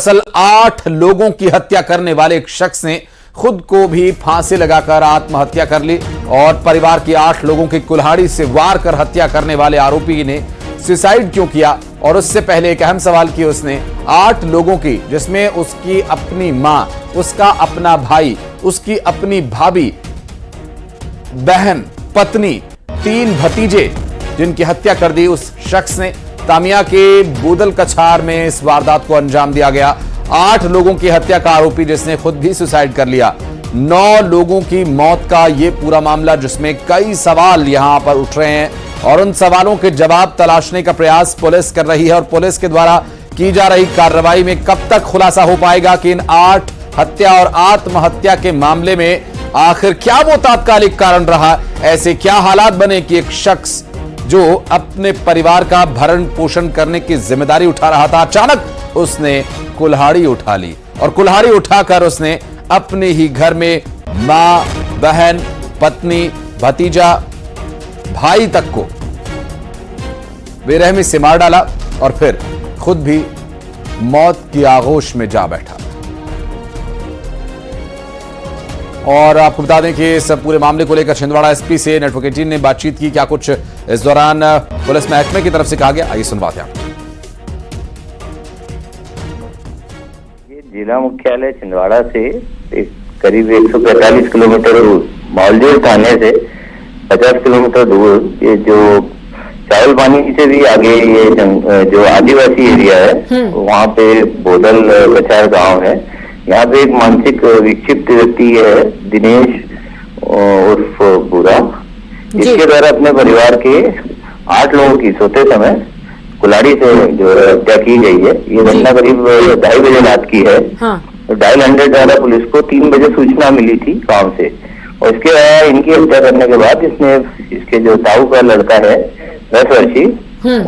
दरअसल 8 लोगों की हत्या करने वाले एक शख्स ने खुद को भी फांसी लगाकर आत्महत्या कर ली और परिवार की 8 लोगों की कुल्हाड़ी से वार कर हत्या करने वाले आरोपी ने सुसाइड क्यों किया। और उससे पहले एक अहम सवाल किया उसने 8 लोगों की, जिसमें उसकी अपनी मां, उसका अपना भाई, उसकी अपनी भाभी, बहन, पत्नी, 3 भतीजे, जिनकी हत्या कर दी उस शख्स ने। तामिया के बूदल कछार में इस वारदात को अंजाम दिया गया। 8 लोगों की हत्या का आरोपी जिसने खुद भी सुसाइड कर लिया। 9 लोगों की मौत का यह पूरा मामला, जिसमें कई सवाल यहां पर उठ रहे हैं और उन सवालों के जवाब तलाशने का प्रयास पुलिस कर रही है। और पुलिस के द्वारा की जा रही कार्रवाई में कब तक खुलासा हो पाएगा कि इन 8 हत्या और आत्महत्या के मामले में आखिर क्या वो तात्कालिक कारण रहा, ऐसे क्या हालात बने कि एक शख्स जो अपने परिवार का भरण पोषण करने की जिम्मेदारी उठा रहा था, अचानक उसने कुल्हाड़ी उठा ली और कुल्हाड़ी उठाकर उसने अपने ही घर में मां, बहन, पत्नी, भतीजा, भाई तक को बेरहमी से मार डाला और फिर खुद भी मौत की आगोश में जा बैठा। और आपको बता दें कि इस पूरे मामले को लेकर छिंदवाड़ा एसपी से नेटवर्क 18 ने बातचीत की। क्या कुछ इस दौरान पुलिस महकमे की तरफ से कहा गया, आइए सुनवाते हैं। ये जिला मुख्यालय छिंदवाड़ा से करीब 145 किलोमीटर दूर, मौलजेर थाने से 50 किलोमीटर दूर, ये जो चावल पानी से भी आगे ये जो आदिवासी एरिया है, वहाँ पे बोदल कछार गांव है। यहाँ पे एक मानसिक विक्षिप्त व्यक्ति है, दिनेश उर्फ बुरा, इसके द्वारा अपने परिवार के 8 लोगों की सोते समय कुल्हाड़ी से जो हत्या की गई है। ये घटना करीब 2:30 बजे रात की है। तो डायल 100 द्वारा पुलिस को 3 बजे सूचना मिली थी गांव से, और इसके बाद इनकी हत्या करने के बाद इसने इसके जो ताऊ का लड़का है 10 वर्षीय,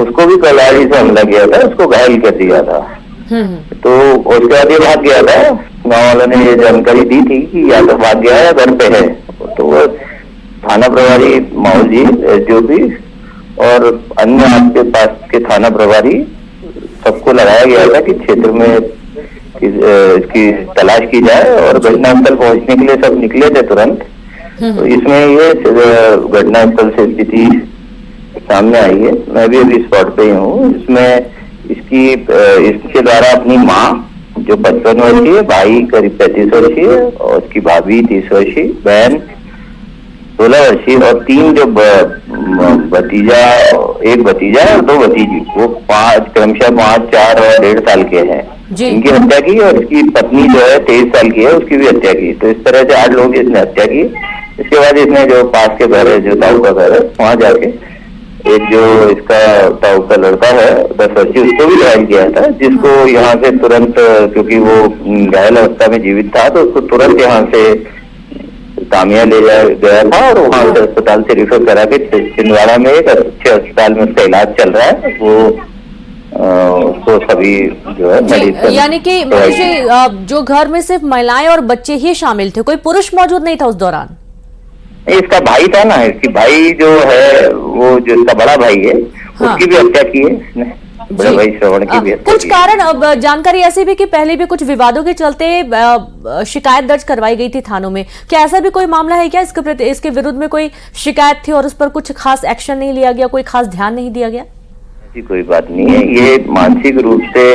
उसको भी कुल्हाड़ी से हमला किया था, उसको घायल कर दिया था। तो उसके बाद ये भाग गया था। गाँव वालों ने ये जानकारी दी थी कि या तो भाग गया या घर पे है। तो थाना प्रभारी माहौल जी, एसडीओपी और अन्य आपके पास के थाना प्रभारी, सबको लगाया गया था कि क्षेत्र में इसकी तलाश की जाए और घटनास्थल पहुंचने के लिए सब निकले थे तुरंत। तो इसमें ये घटनास्थल से स्थिति सामने आई है। मैं भी अभी स्पॉट पे ही हूँ। इसमें इसके द्वारा अपनी माँ जो 55 वर्षीय, भाई करीब 35 वर्षीय और उसकी भाभी 30 वर्षीय, बहन 16 वर्षीय और 3 जो भतीजा, एक भतीजा और 2 भतीजी, वो क्रमशः 5, 4 और 1.5 साल के हैं, इनकी हत्या की। और इसकी पत्नी जो है 23 साल की है, उसकी भी हत्या की। तो इस तरह से 8 लोग इसने हत्या की। इसके बाद इसने जो पास के घर है, जो ताऊ का घर है, वहां जाके एक जो इसका ताऊ का लड़का है 10 वर्षीय, उसको भी घायल किया था, जिसको यहाँ से तुरंत, क्योंकि वो घायल अवस्था में जीवित था, तो उसको तुरंत यहाँ से तामिया ले जाया गया था और वहाँ से अस्पताल से रिफर करा के छिंदवाड़ा में एक अच्छे अस्पताल में उसका इलाज चल रहा है। वो उसको सभी जो है मेडिसिन, यानी कि जो घर में सिर्फ महिलाएं और बच्चे ही शामिल थे, कोई पुरुष मौजूद नहीं था उस दौरान? इसका भाई था ना, इसकी भाई जो है, वो जो इसका बड़ा भाई है, उसकी भी हत्या की है इसने, बड़े भाई श्रवण की भी हत्या। कुछ कारण, अब जानकारी ऐसी भी कि पहले भी कुछ विवादों के चलते शिकायत दर्ज करवाई गई थी थानों में। क्या ऐसा भी कोई मामला है क्या इसके विरुद्ध में कोई शिकायत थी और उस पर कुछ खास एक्शन नहीं लिया गया, कोई खास ध्यान नहीं दिया गया? ऐसी कोई बात नहीं है। ये मानसिक रूप से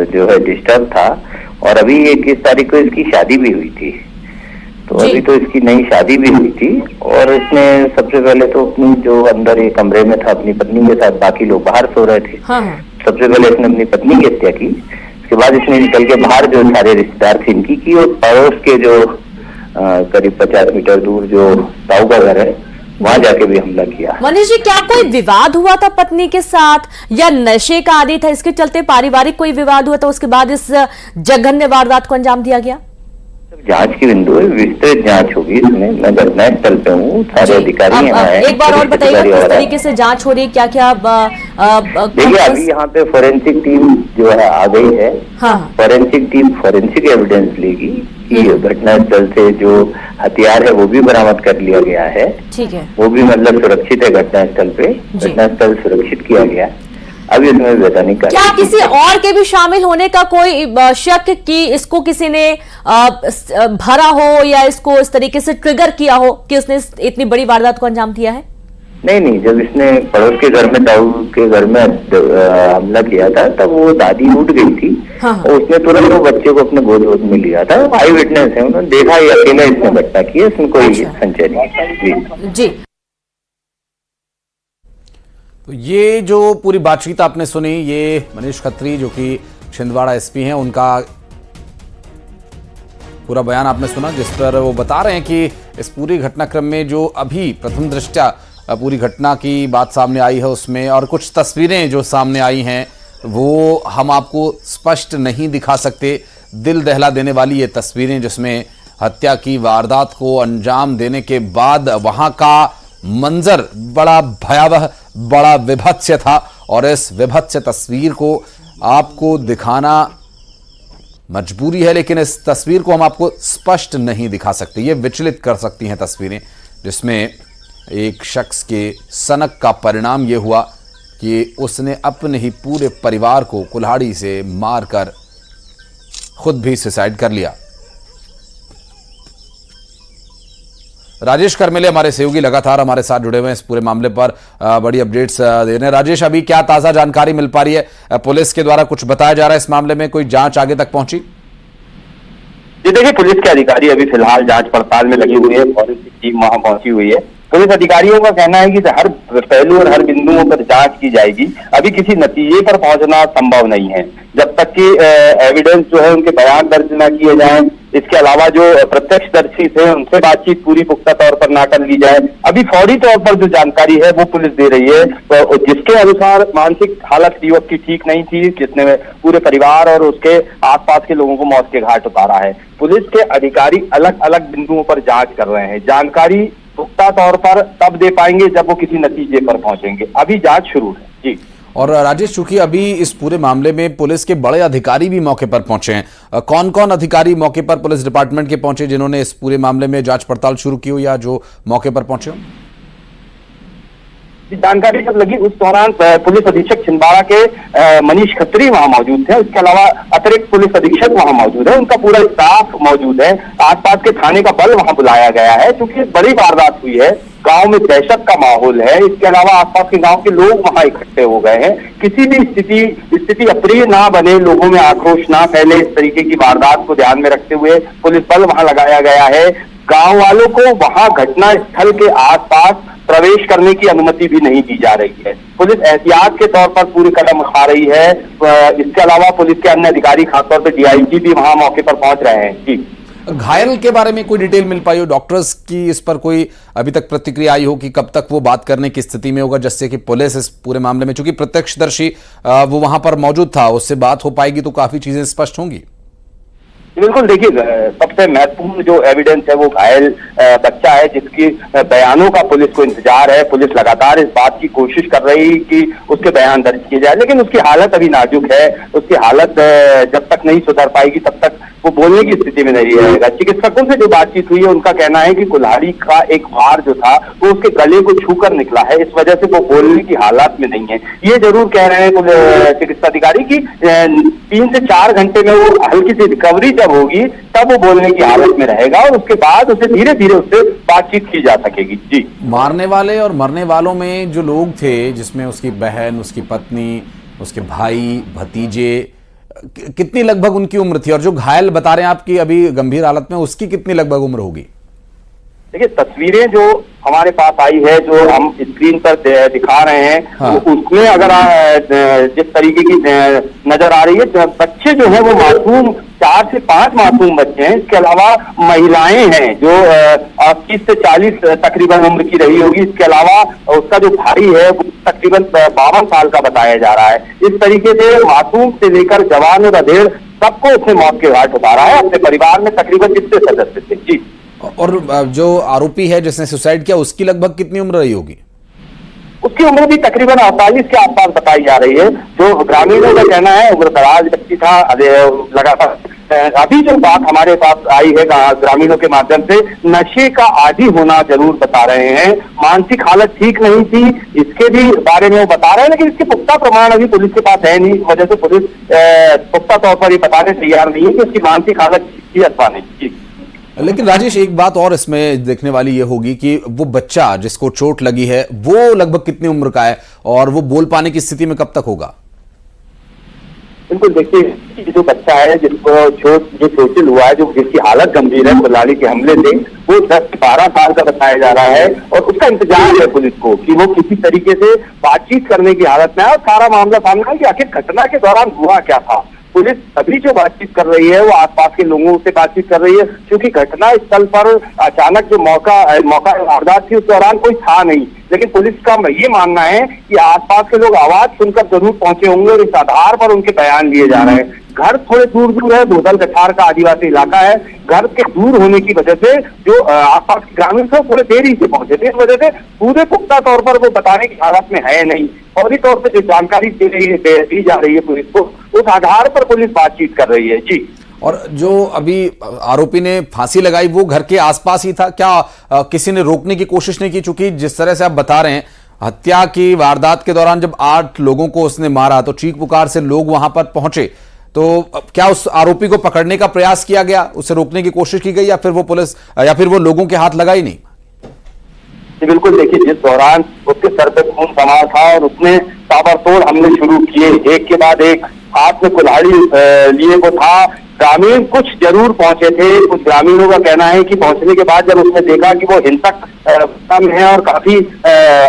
जो है डिस्टर्ब था और अभी 21 तारीख को इसकी शादी भी हुई थी। तो अभी तो इसकी नई शादी भी हुई थी और इसने सबसे पहले तो अपनी जो अंदर एक कमरे में था अपनी पत्नी के साथ, बाकी लोग बाहर सो रहे थे। सबसे पहले इसने अपनी पत्नी की हत्या की। उसके बाद इसने निकल के बाहर जो सारे रिश्तेदार थे इनकी की, और पड़ोस के जो करीब 50 मीटर दूर जो ताऊ का घर है, वहां जाके भी हमला किया। मनीष जी, क्या कोई विवाद हुआ था पत्नी के साथ या नशे का आदी था, इसके चलते पारिवारिक कोई विवाद हुआ था, उसके बाद इस जघन्य वारदात को अंजाम दिया गया? जांच की बिंदु है, विस्तृत जांच होगी इसमें। मैं घटनास्थल पे हूँ, सारे अधिकारी यहाँ हैं। एक बार और बताइए किस तरीके से जांच हो रही है, क्या क्या? देखिए, अभी यहाँ पे फोरेंसिक टीम जो है आ गई है। फोरेंसिक टीम फोरेंसिक एविडेंस लेगी कि घटनास्थल से जो हथियार है वो भी बरामद कर लिया गया है। ठीक है, वो भी मतलब सुरक्षित है घटनास्थल पे, घटनास्थल सुरक्षित किया गया। अभी इसमें वैधानिक क्या किसी और के भी शामिल होने का कोई शक कि इसको किसी ने भरा हो या इसको इस तरीके से ट्रिगर किया हो कि उसने इतनी बड़ी वारदात को अंजाम दिया है? नहीं, जब इसने पड़ोस के घर में ताऊ के घर में हमला किया था तब वो दादी उठ गई थी। हाँ। और उसने तुरंत वो बच्चे को अपने गोद में लिया था। आई विटनेस है, उन्होंने देखा ही अकेले इसने घटना की है, इसमें कोई संशय नहीं। जी, तो ये जो पूरी बातचीत आपने सुनी, ये मनीष खत्री जो कि छिंदवाड़ा एसपी हैं, उनका पूरा बयान आपने सुना, जिस पर वो बता रहे हैं कि इस पूरी घटनाक्रम में जो अभी प्रथम दृष्टया पूरी घटना की बात सामने आई है उसमें, और कुछ तस्वीरें जो सामने आई हैं वो हम आपको स्पष्ट नहीं दिखा सकते। दिल दहला देने वाली ये तस्वीरें जिसमें हत्या की वारदात को अंजाम देने के बाद वहां का मंजर बड़ा भयावह, बड़ा विभत्स था, और इस विभत्स तस्वीर को आपको दिखाना मजबूरी है, लेकिन इस तस्वीर को हम आपको स्पष्ट नहीं दिखा सकते। ये विचलित कर सकती हैं तस्वीरें, जिसमें एक शख्स के सनक का परिणाम ये हुआ कि उसने अपने ही पूरे परिवार को कुल्हाड़ी से मारकर खुद भी सुसाइड कर लिया। राजेश करमेले हमारे सहयोगी लगातार हमारे साथ जुड़े हुए हैं इस पूरे मामले पर बड़ी अपडेट्स दे रहे हैं। राजेश, अभी क्या ताजा जानकारी मिल पा रही है? पुलिस के द्वारा कुछ बताया जा रहा है इस मामले में? कोई जांच आगे तक पहुंची? जी देखिए, पुलिस के अधिकारी अभी फिलहाल जांच पड़ताल में लगी हुई है, फॉरेंसिक टीम वहां पहुंची हुई है। पुलिस अधिकारियों का कहना है कि हर पहलू और हर बिंदुओं पर जांच की जाएगी। अभी किसी नतीजे पर पहुंचना संभव नहीं है जब तक कि एविडेंस जो है उनके बयान दर्ज न किए जाएं। इसके अलावा जो प्रत्यक्षदर्शी थे उनसे बातचीत पूरी पुख्ता तौर पर ना कर ली जाए। अभी फौरी तौर पर जो जानकारी है वो पुलिस दे रही है, तो जिसके अनुसार मानसिक हालत युवक की ठीक नहीं थी, जिसने पूरे परिवार और उसके आसपास के लोगों को मौत के घाट उतारा है। पुलिस के अधिकारी अलग अलग बिंदुओं पर जांच कर रहे हैं। जानकारी पुख्ता तौर पर तब दे पाएंगे जब वो किसी नतीजे पर पहुंचेंगे। अभी जांच शुरू है। जी। और राजेश, चूंकि अभी इस पूरे मामले में पुलिस के बड़े अधिकारी भी मौके पर पहुंचे हैं, कौन कौन अधिकारी मौके पर पुलिस डिपार्टमेंट के पहुंचे जिन्होंने इस पूरे मामले में जांच पड़ताल शुरू की हो या जो मौके पर पहुंचे हो? जानकारी जब लगी उस दौरान पुलिस अधीक्षक छिंदवाड़ा के मनीष खत्री वहां मौजूद थे। उसके अलावा अतिरिक्त पुलिस अधीक्षक वहां मौजूद है, उनका पूरा स्टाफ मौजूद है। आसपास के थाने का बल वहां बुलाया गया है क्योंकि बड़ी वारदात हुई है। गांव में दहशत का माहौल है। इसके अलावा आसपास के गांव के लोग वहां इकट्ठे हो गए हैं। किसी भी स्थिति अप्रिय ना बने, लोगों में आक्रोश ना फैले, इस तरीके की वारदात को ध्यान में रखते हुए पुलिस बल वहां लगाया गया है। गांव वालों को वहां घटना स्थल के आसपास प्रवेश करने की अनुमति भी नहीं दी जा रही है। पुलिस एहतियात के तौर पर पूरे कदम उठा रही है। इसके अलावा पुलिस के अन्य अधिकारी, खासतौर पर डीआईजी भी वहां मौके पर पहुंच रहे हैं। जी। घायल के बारे में कोई डिटेल मिल पाई हो? डॉक्टर्स की इस पर कोई अभी तक प्रतिक्रिया आई हो कि कब तक वो बात करने की स्थिति में होगा, जिससे कि पुलिस इस पूरे मामले में, चूंकि प्रत्यक्षदर्शी वो वहां पर मौजूद था, उससे बात हो पाएगी तो काफी चीजें स्पष्ट होंगी। बिल्कुल, देखिए सबसे महत्वपूर्ण जो एविडेंस है वो घायल बच्चा है, जिसकी बयानों का पुलिस को इंतजार है। पुलिस लगातार इस बात की कोशिश कर रही कि उसके बयान दर्ज किए जाए, लेकिन उसकी हालत अभी नाजुक है। उसकी हालत जब तक नहीं सुधर पाएगी तब तक वो बोलने की स्थिति में नहीं रहेगा। चिकित्सकों से जो बातचीत हुई है उनका कहना है कि कुल्हाड़ी का एक वार जो था वो उसके गले को छूकर निकला है, इस वजह से वो बोलने की हालत में नहीं है। ये जरूर कह रहे हैं चिकित्सा अधिकारी की 3 से 4 घंटे में वो हल्की सी रिकवरी जब होगी तब वो बोलने की हालत में रहेगा और उसके बाद उसे धीरे धीरे उससे बातचीत की जा सकेगी। जी। मारने वाले और मरने वालों में जो लोग थे, जिसमें उसकी बहन, उसकी पत्नी, उसके भाई, भतीजे, कितनी लगभग उनकी उम्र थी? और जो घायल बता रहे हैं आपकी अभी गंभीर हालत में, उसकी कितनी लगभग उम्र होगी? देखिए, तस्वीरें जो हमारे पास आई है, जो हम स्क्रीन पर दिखा रहे हैं, हाँ। उसमें अगर जिस तरीके की नजर आ रही है, बच्चे जो है वो मासूम 4 से 5 मासूम बच्चे हैं। इसके अलावा महिलाएं हैं जो 30 से 40 तकरीबन उम्र की रही होगी। इसके अलावा उसका जो भाई है वो तकरीबन 52 साल का बताया जा रहा है। इस तरीके से मासूम से लेकर जवान और अधेड़ सबको उसने मौत के घाट उतारा है। अपने परिवार में तकरीबन जितने सदस्य थे। जी। और जो आरोपी है जिसने सुसाइड किया, उसकी लगभग कितनी उम्र रही होगी? उसकी उम्र भी तकरीबन 48 के आसपास बताई जा रही है। जो ग्रामीणों का कहना है उम्र दराज व्यक्ति था, लगातार अभी जो बात हमारे पास आई है ग्रामीणों के माध्यम से, नशे का आदी होना जरूर बता रहे हैं, मानसिक हालत ठीक नहीं थी इसके भी बारे में वो बता रहे हैं, लेकिन इसके पुख्ता प्रमाण अभी पुलिस के पास है नहीं। इस वजह से पुलिस पुख्ता तौर पर ये बताने तैयार नहीं है कि उसकी मानसिक हालत थी अथवा नहीं। लेकिन राजेश, एक बात और इसमें देखने वाली ये होगी कि वो बच्चा जिसको चोट लगी है वो लगभग कितनी उम्र का है और वो बोल पाने की स्थिति में कब तक होगा? बिल्कुल, देखिए जो बच्चा है जिसको जो चोटिल हुआ है, जो जिसकी हालत गंभीर है कुल्हाड़ी के हमले से, वो 10 से 12 साल का बताया जा रहा है और उसका इंतजार है पुलिस को कि वो किसी तरीके से बातचीत करने की हालत में है और सारा मामला सामने है कि आखिर घटना के दौरान हुआ क्या था। पुलिस अभी जो बातचीत कर रही है वो आसपास के लोगों से बातचीत कर रही है, क्योंकि घटना स्थल पर अचानक जो मौका वारदात थी उस दौरान कोई था नहीं, लेकिन पुलिस का ये मानना है कि आसपास के लोग आवाज सुनकर जरूर पहुंचे होंगे और इस आधार पर उनके बयान लिए जा रहे हैं। घर थोड़े दूर दूर है, बोधल कछार का आदिवासी इलाका है, घर के दूर होने की वजह से जो आसपास के ग्रामीण थे थोड़े देरी से पहुंचे थे, इस वजह से पूरे पुख्ता तौर पर वो बताने की हालत में है नहीं। फौरी तौर पर जो जानकारी दी जा रही है पुलिस को, उस आधार पर पुलिस बातचीत कर रही है। जी, और जो अभी आरोपी ने फांसी लगाई वो घर के आसपास ही था क्या? किसी ने रोकने की कोशिश नहीं की? चूंकि जिस तरह से आप बता रहे हैं, हत्या की वारदात के दौरान जब 8 लोगों को उसने मारा तो चीख पुकार से लोग वहां पर पहुंचे, तो क्या उस आरोपी को पकड़ने का प्रयास किया गया, उसे रोकने की कोशिश की गई, या फिर वो पुलिस या फिर वो लोगों के हाथ लगा ही नहीं? बिल्कुल, देखिए जिस दौरान उसके सर पे खून समा था और उसने ताबड़तोड़ हमले शुरू किए, एक के बाद एक, हाथ में कुल्हाड़ी लिए वो था, ग्रामीण कुछ जरूर पहुंचे थे। कुछ ग्रामीणों का कहना है कि पहुंचने के बाद जब उसने देखा कि वो हिंसक में है और काफी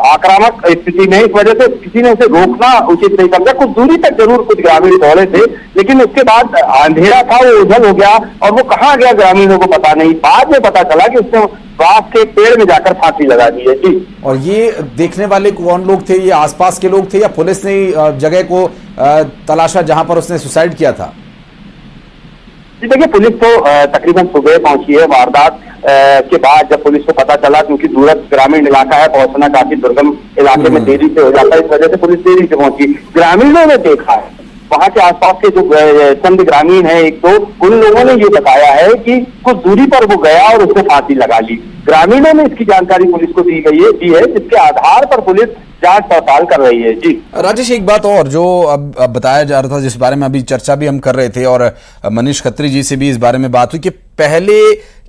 आक्रामक स्थिति में, इस वजह से किसी ने उसे रोकना उचित नहीं समझा। कुछ दूरी तक जरूर कुछ ग्रामीण दौड़े थे, लेकिन उसके बाद अंधेरा था, वो उधल हो गया और वो कहाँ गया ग्रामीणों को पता नहीं। बाद में पता चला कि उसने बांस के पेड़ में जाकर फांसी लगा दी है। जी, और ये देखने वाले कौन लोग थे? ये आसपास के लोग थे या पुलिस ने जगह को तलाशा जहां पर उसने सुसाइड किया था? देखिए, पुलिस तो तकरीबन सुबह पहुंची है। वारदात के बाद जब पुलिस को पता चला, क्योंकि दूरस्थ ग्रामीण इलाका है, पहुंचना काफी दुर्गम इलाके में देरी से हो जाता है, इस वजह से पुलिस देरी से पहुंची। ग्रामीणों ने देखा है, वहां के आसपास के जो चंद ग्रामीण है एक दो, उन लोगों ने ये बताया है कि कुछ दूरी पर वो गया और उसने फांसी लगा ली। ग्रामीणों ने इसकी जानकारी पुलिस को दी है, जिसके आधार पर पुलिस जांच पड़ताल कर रही है। जी राजेश, एक बात और जो अब बताया जा रहा था, जिस बारे में अभी चर्चा भी हम कर रहे थे और मनीष खत्री जी से भी इस बारे में बात हुई कि पहले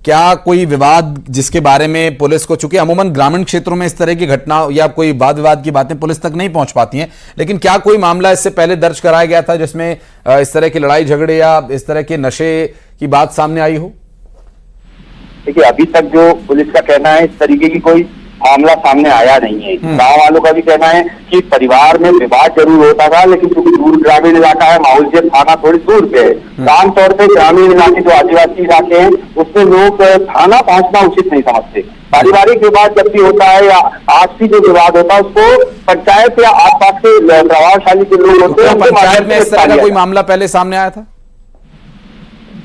क्या कोई विवाद जिसके बारे में पुलिस को, चूंकि अमूमन ग्रामीण क्षेत्रों में इस तरह की घटना या कोई वाद विवाद की बातें पुलिस तक नहीं पहुंच पाती हैं, लेकिन क्या कोई मामला इससे पहले दर्ज कराया गया था जिसमें इस तरह की लड़ाई झगड़े या इस तरह के नशे की बात सामने आई हो? देखिए, अभी तक जो पुलिस का कहना है, इस तरीके की कोई मामला सामने आया नहीं है। गांव वालों का भी कहना है कि परिवार में विवाद जरूर होता था, लेकिन क्योंकि दूर ग्रामीण इलाका है, माहौल थाना थोड़ी दूर पे है। आमतौर पर ग्रामीण इलाके जो आदिवासी इलाके हैं उसमें लोग थाना पहुंचना उचित नहीं समझते। पारिवारिक विवाद जब भी होता है या आपसी जो विवाद होता है, उसको पंचायत या आसपास के प्रभावशाली जो लोग होते हैं, पंचायत में इस तरह का कोई मामला पहले सामने आया था?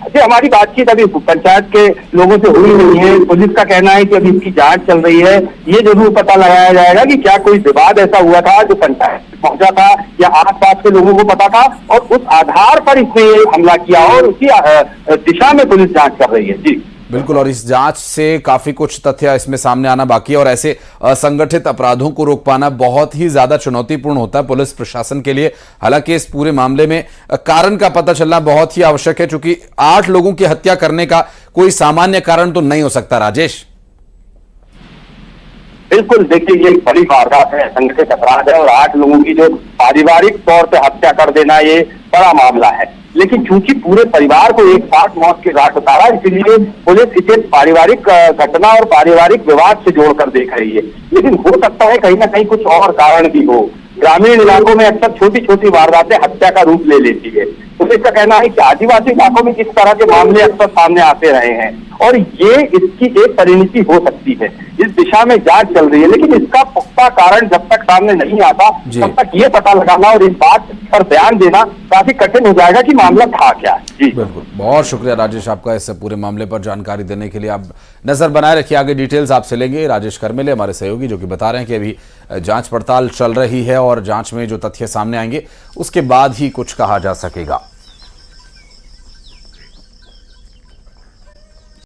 जी, हमारी बातचीत अभी पंचायत के लोगों से हुई नहीं है। पुलिस का कहना है कि अभी इसकी जांच चल रही है, ये जरूर पता लगाया जाएगा कि क्या कोई विवाद ऐसा हुआ था जो पंचायत पहुंचा था या आसपास के लोगों को पता था और उस आधार पर इसने ये हमला किया, और उसी दिशा में पुलिस जांच कर रही है। जी बिल्कुल, और इस जांच से काफी कुछ तथ्य इसमें सामने आना बाकी है और ऐसे असंगठित अपराधों को रोक पाना बहुत ही ज्यादा चुनौतीपूर्ण होता है पुलिस प्रशासन के लिए। हालांकि इस पूरे मामले में कारण का पता चलना बहुत ही आवश्यक है, क्योंकि 8 लोगों की हत्या करने का कोई सामान्य कारण तो नहीं हो सकता। राजेश, बिल्कुल, देखिए ये बड़ी वारदात है, संगठित अपराध है और 8 लोगों की जो पारिवारिक तौर पे हत्या कर देना, ये बड़ा मामला है। लेकिन चूंकि पूरे परिवार को एक साथ मौत के घाट उतारा, इसलिए पुलिस इसे पारिवारिक घटना और पारिवारिक विवाद से जोड़कर देख रही है। लेकिन हो सकता है कहीं ना कहीं कुछ और कारण भी हो। ग्रामीण इलाकों में अक्सर छोटी छोटी वारदातें हत्या का रूप ले लेती है। पुलिस का कहना है कि आदिवासी इलाकों में किस तरह के मामले अक्सर सामने आते रहे हैं और ये इसकी एक परिणति हो सकती है। इस दिशा में जांच चल रही है, लेकिन इसका पुख्ता कारण जब तक सामने नहीं आता तब तक ये पता लगाना और इस बात पर बयान देना काफी कठिन हो जाएगा कि मामला था क्या। जी बिल्कुल, बहुत शुक्रिया राजेश आपका इस पूरे मामले पर जानकारी देने के लिए। आप नजर बनाए रखिए, आगे डिटेल्स आपसे लेंगे। राजेश करमेले हमारे सहयोगी जो कि बता रहे हैं कि अभी जांच पड़ताल चल रही है और जांच में जो तथ्य सामने आएंगे उसके बाद ही कुछ कहा जा सकेगा।